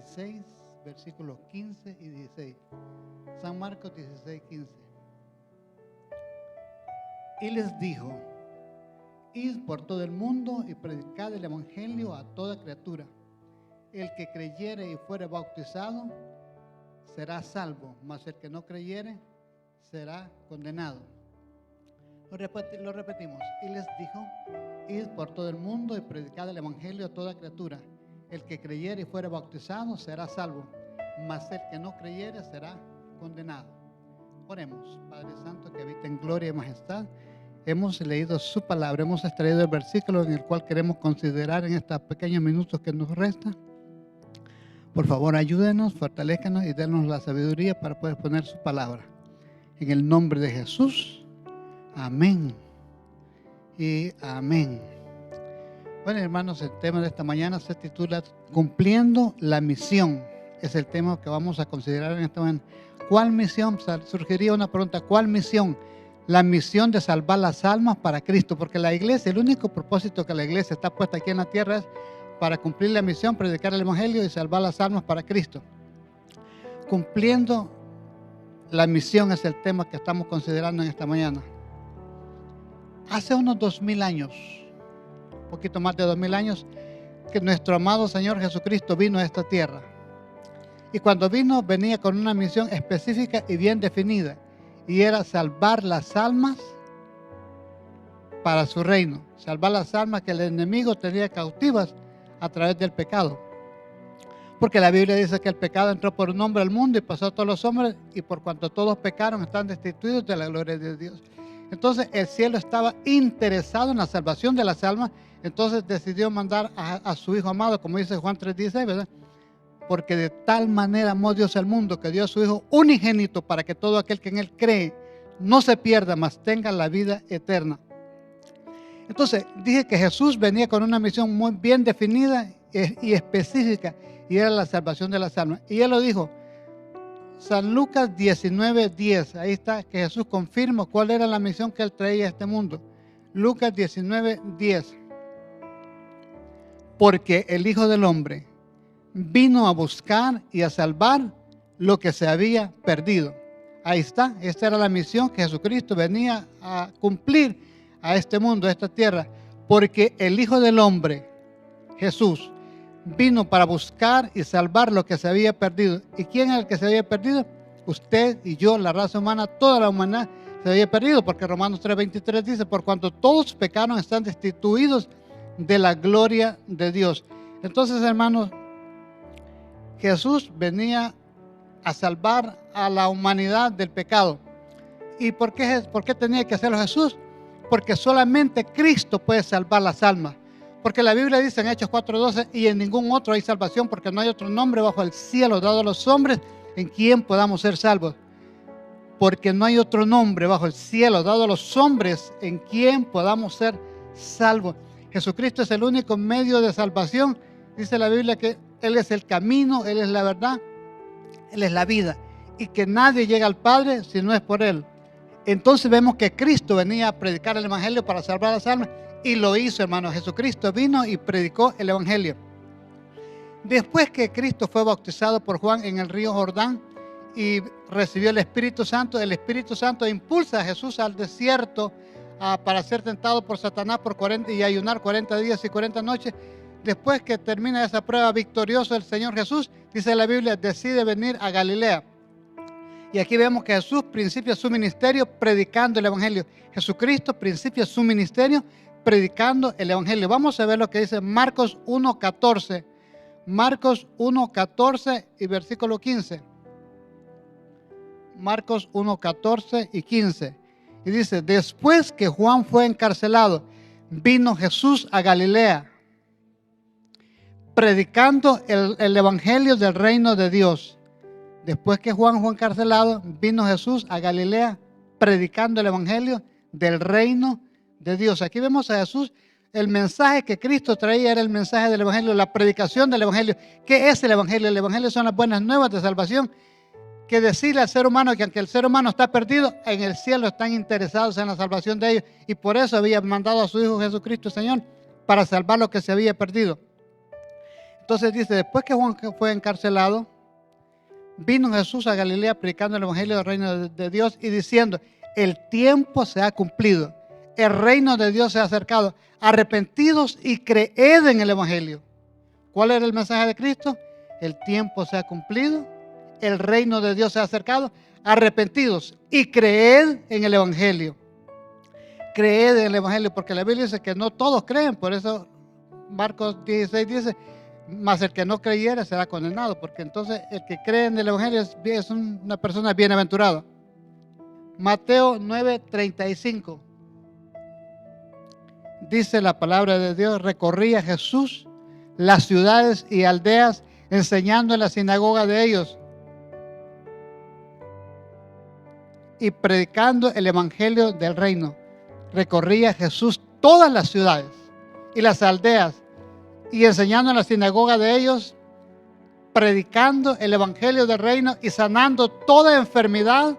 16, versículos 15 y 16. San Marcos 16, 15. Y les dijo: id por todo el mundo y predicad el evangelio a toda criatura. El que creyere y fuere bautizado será salvo, mas el que no creyere será condenado. Lo repetimos. Y les dijo: id por todo el mundo y predicad el evangelio a toda criatura. El que creyere y fuere bautizado será salvo, mas el que no creyere será condenado. Oremos. Padre Santo, que habita en gloria y majestad, hemos leído su palabra, hemos extraído el versículo en el cual queremos considerar en estos pequeños minutos que nos restan. Por favor, ayúdenos, fortalézcanos y denos la sabiduría para poder poner su palabra. En el nombre de Jesús, amén y amén. Bueno, hermanos, el tema de esta mañana se titula Cumpliendo la misión. Es el tema que vamos a considerar en esta mañana. ¿Cuál misión? Surgiría una pregunta: ¿cuál misión? La misión de salvar las almas para Cristo, porque la iglesia, el único propósito que la iglesia está puesta aquí en la tierra es para cumplir la misión, predicar el evangelio y salvar las almas para Cristo. Cumpliendo la misión es el tema que estamos considerando en esta mañana. Hace unos 2000 años, un poquito más de 2000 años, que nuestro amado Señor Jesucristo vino a esta tierra. Y cuando vino, venía con una misión específica y bien definida, y era salvar las almas para su reino, salvar las almas que el enemigo tenía cautivas a través del pecado. Porque la Biblia dice que el pecado entró por un hombre al mundo y pasó a todos los hombres, y por cuanto todos pecaron están destituidos de la gloria de Dios. Entonces el cielo estaba interesado en la salvación de las almas. Entonces decidió mandar a su Hijo amado, como dice Juan 3:16, ¿verdad? Porque de tal manera amó Dios al mundo que dio a su Hijo unigénito para que todo aquel que en Él cree no se pierda, mas tenga la vida eterna. Entonces dije que Jesús venía con una misión muy bien definida y específica, y era la salvación de las almas. Y Él lo dijo, San Lucas 19:10, ahí está, que Jesús confirma cuál era la misión que Él traía a este mundo. Lucas 19:10. Porque el Hijo del Hombre vino a buscar y a salvar lo que se había perdido. Ahí está, esta era la misión que Jesucristo venía a cumplir a este mundo, a esta tierra. Porque el Hijo del Hombre, Jesús, vino para buscar y salvar lo que se había perdido. ¿Y quién es el que se había perdido? Usted y yo, la raza humana, toda la humanidad se había perdido, porque Romanos 3:23 dice, por cuanto todos pecaron están destituidos de la gloria de Dios. Entonces, hermanos, Jesús venía a salvar a la humanidad del pecado. ¿Y por qué tenía que hacerlo Jesús? Porque solamente Cristo puede salvar las almas. Porque la Biblia dice en Hechos 4:12, y en ningún otro hay salvación, porque no hay otro nombre bajo el cielo dado a los hombres en quien podamos ser salvos. Porque no hay otro nombre bajo el cielo dado a los hombres en quien podamos ser salvos. Jesucristo es el único medio de salvación. Dice la Biblia que Él es el camino, Él es la verdad, Él es la vida. Y que nadie llega al Padre si no es por Él. Entonces vemos que Cristo venía a predicar el evangelio para salvar las almas. Y lo hizo, hermano. Jesucristo vino y predicó el evangelio. Después que Cristo fue bautizado por Juan en el río Jordán y recibió el Espíritu Santo impulsa a Jesús al desierto para ser tentado por Satanás por 40 y ayunar 40 días y 40 noches. Después que termina esa prueba victorioso el Señor Jesús, dice la Biblia, decide venir a Galilea. Y aquí vemos que Jesús principia su ministerio predicando el evangelio. Jesucristo principia su ministerio predicando el evangelio. Vamos a ver lo que dice Marcos 1:14. Marcos 1:14 y versículo 15. Marcos 1:14 y 15. Y dice, después que Juan fue encarcelado, vino Jesús a Galilea, predicando el evangelio del reino de Dios. Después que Juan fue encarcelado, vino Jesús a Galilea, predicando el evangelio del reino de Dios. Aquí vemos a Jesús, el mensaje que Cristo traía era el mensaje del evangelio, la predicación del evangelio. ¿Qué es el evangelio? El evangelio son las buenas nuevas de salvación, que decirle al ser humano que aunque el ser humano está perdido, en el cielo están interesados en la salvación de ellos, y por eso había mandado a su Hijo Jesucristo, Señor, para salvar lo que se había perdido. Entonces dice, después que Juan fue encarcelado, vino Jesús a Galilea predicando el evangelio del reino de Dios y diciendo, el tiempo se ha cumplido, el reino de Dios se ha acercado, arrepentidos y creed en el evangelio. ¿Cuál era el mensaje de Cristo? El tiempo se ha cumplido, el reino de Dios se ha acercado, arrepentidos y creed en el evangelio. Creed en el evangelio, porque la Biblia dice que no todos creen, por eso Marcos 16 dice, mas el que no creyera será condenado, porque entonces el que cree en el evangelio es una persona bienaventurada. Mateo 9:35 dice la palabra de Dios, recorría Jesús las ciudades y aldeas enseñando en la sinagoga de ellos y predicando el evangelio del reino. Recorría Jesús todas las ciudades y las aldeas y enseñando en la sinagoga de ellos, predicando el evangelio del reino y sanando toda enfermedad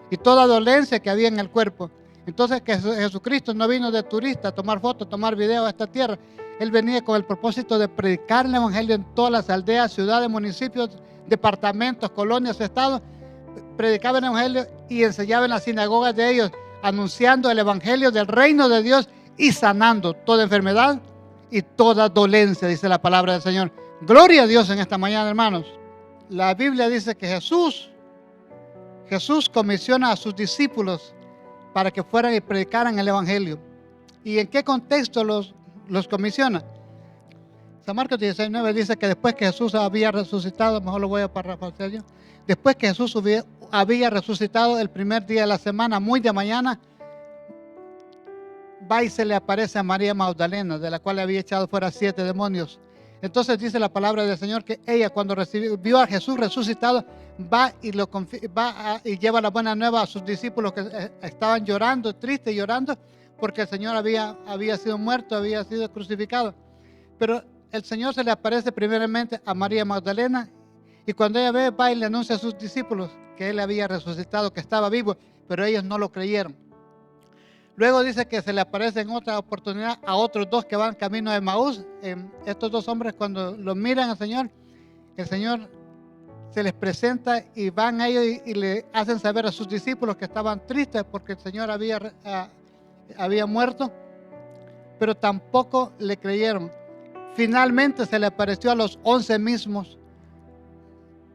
y toda dolencia que había en el cuerpo. Entonces que Jesucristo no vino de turista a tomar fotos, tomar videos a esta tierra. Él venía con el propósito de predicar el evangelio en todas las aldeas, ciudades, municipios, departamentos, colonias, estados. Predicaba el evangelio y enseñaba en las sinagogas de ellos, anunciando el evangelio del reino de Dios y sanando toda enfermedad y toda dolencia, dice la palabra del Señor. Gloria a Dios en esta mañana, hermanos. La Biblia dice que Jesús comisiona a sus discípulos para que fueran y predicaran el evangelio. ¿Y en qué contexto los comisiona? San Marcos 16:9 dice que después que Jesús había resucitado, mejor lo voy a parafrasear yo, después que Jesús había resucitado el primer día de la semana, muy de mañana, va y se le aparece a María Magdalena, de la cual le había echado fuera 7 demonios. Entonces dice la palabra del Señor que ella, cuando vio a Jesús resucitado, va y lleva la buena nueva a sus discípulos que estaban llorando, tristes, llorando, porque el Señor había sido muerto, había sido crucificado. Pero el Señor se le aparece primeramente a María Magdalena, y cuando ella ve, va y le anuncia a sus discípulos que Él había resucitado, que estaba vivo, pero ellos no lo creyeron. Luego dice que se le aparece en otra oportunidad a otros 2 que van camino de Emaús. Estos 2 hombres, cuando los miran al Señor, el Señor se les presenta y van a ellos y le hacen saber a sus discípulos que estaban tristes porque el Señor había muerto, pero tampoco le creyeron. Finalmente se le apareció a los 11 mismos,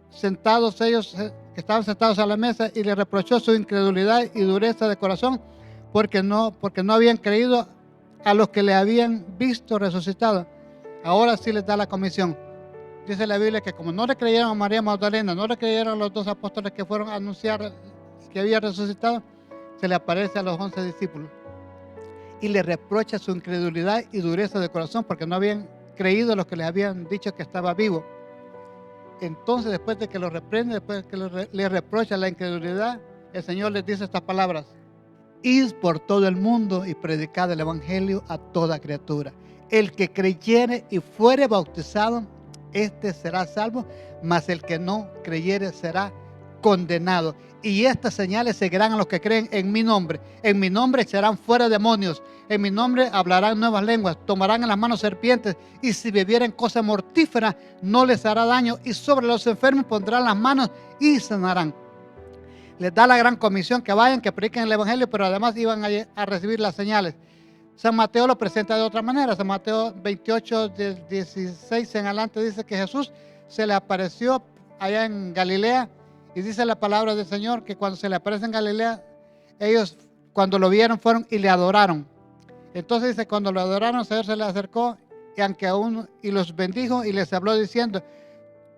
sentados ellos, que estaban sentados a la mesa, y le reprochó su incredulidad y dureza de corazón, porque no habían creído a los que le habían visto resucitado. Ahora sí les da la comisión. Dice la Biblia que como no le creyeron a María Magdalena, no le creyeron a los 2 apóstoles que fueron a anunciar que había resucitado, se le aparece a los 11 discípulos y le reprocha su incredulidad y dureza de corazón, porque no habían creído a los que les habían dicho que estaba vivo. Entonces, después de que lo reprende, después de que le reprocha la incredulidad, el Señor les dice estas palabras: id por todo el mundo y predicad el evangelio a toda criatura. El que creyere y fuere bautizado, este será salvo, mas el que no creyere será condenado. Y estas señales seguirán a los que creen en mi nombre. En mi nombre echarán fuera demonios. En mi nombre hablarán nuevas lenguas. Tomarán en las manos serpientes. Y si bebieren cosa mortífera, no les hará daño. Y sobre los enfermos pondrán las manos y sanarán. Les da la gran comisión que vayan, que prediquen el evangelio, pero además iban a recibir las señales. San Mateo lo presenta de otra manera. San Mateo 28, del 16 en adelante, dice que Jesús se le apareció allá en Galilea, y dice la palabra del Señor que cuando se le aparece en Galilea, ellos cuando lo vieron fueron y le adoraron. Entonces dice, cuando lo adoraron, el Señor se le acercó y los bendijo y les habló diciendo: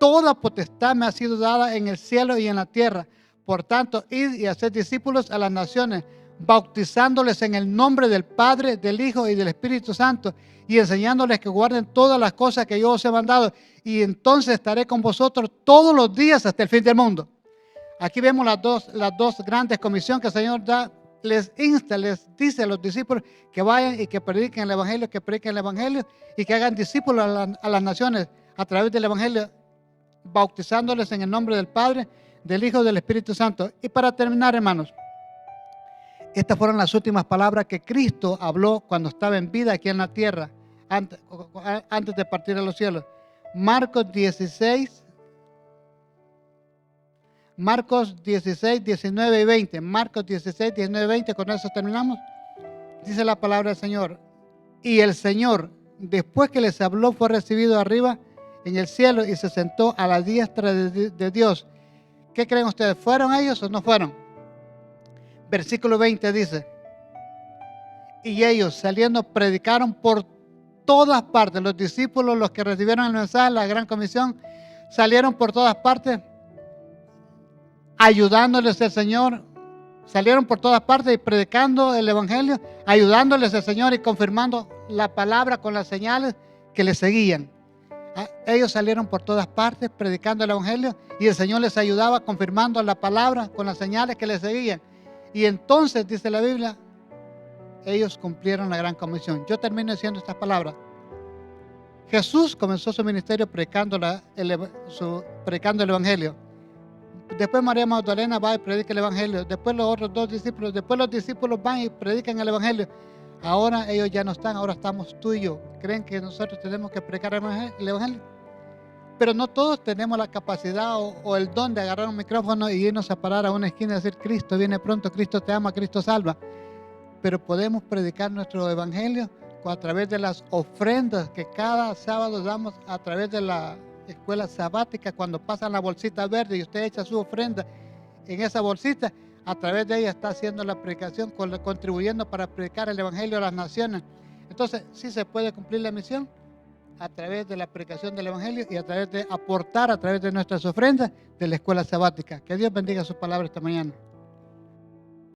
toda potestad me ha sido dada en el cielo y en la tierra. Por tanto, id y haced discípulos a las naciones, bautizándoles en el nombre del Padre, del Hijo y del Espíritu Santo, y enseñándoles que guarden todas las cosas que yo os he mandado, y entonces estaré con vosotros todos los días hasta el fin del mundo. Aquí vemos las dos grandes comisiones que el Señor da. Les insta, les dice a los discípulos que vayan y que prediquen el evangelio, y que hagan discípulos a las naciones a través del evangelio, bautizándoles en el nombre del Padre, del Hijo y del Espíritu Santo. Y para terminar, hermanos, estas fueron las últimas palabras que Cristo habló cuando estaba en vida aquí en la tierra, antes de partir a los cielos. Marcos 16, 19 y 20. Marcos 16, 19 y 20, con eso terminamos. Dice la palabra del Señor. Y el Señor, después que les habló, fue recibido arriba en el cielo y se sentó a la diestra de Dios. ¿Qué creen ustedes? ¿Fueron ellos o no fueron? Versículo 20 dice: y ellos saliendo predicaron por todas partes. Los discípulos, los que recibieron el mensaje, la gran comisión, salieron por todas partes ayudándoles al Señor. Salieron por todas partes y predicando el evangelio, ayudándoles al Señor y confirmando la palabra con las señales que les seguían. Ellos salieron por todas partes predicando el evangelio y el Señor les ayudaba confirmando la palabra con las señales que les seguían. Y entonces, dice la Biblia, ellos cumplieron la gran comisión. Yo termino diciendo estas palabras. Jesús comenzó su ministerio predicando el evangelio. Después María Magdalena va y predica el evangelio. Después los otros dos discípulos. Después los discípulos van y predican el evangelio. Ahora ellos ya no están, ahora estamos tú y yo. ¿Creen que nosotros tenemos que predicar el evangelio? Pero no todos tenemos la capacidad o el don de agarrar un micrófono y irnos a parar a una esquina y decir: Cristo viene pronto, Cristo te ama, Cristo salva. Pero podemos predicar nuestro evangelio a través de las ofrendas que cada sábado damos a través de la escuela sabática. Cuando pasan la bolsita verde y usted echa su ofrenda en esa bolsita, a través de ella está haciendo la predicación, contribuyendo para predicar el evangelio a las naciones. Entonces, sí se puede cumplir la misión a través de la predicación del evangelio y a través de aportar a través de nuestras ofrendas de la escuela sabática. Que Dios bendiga su palabra esta mañana.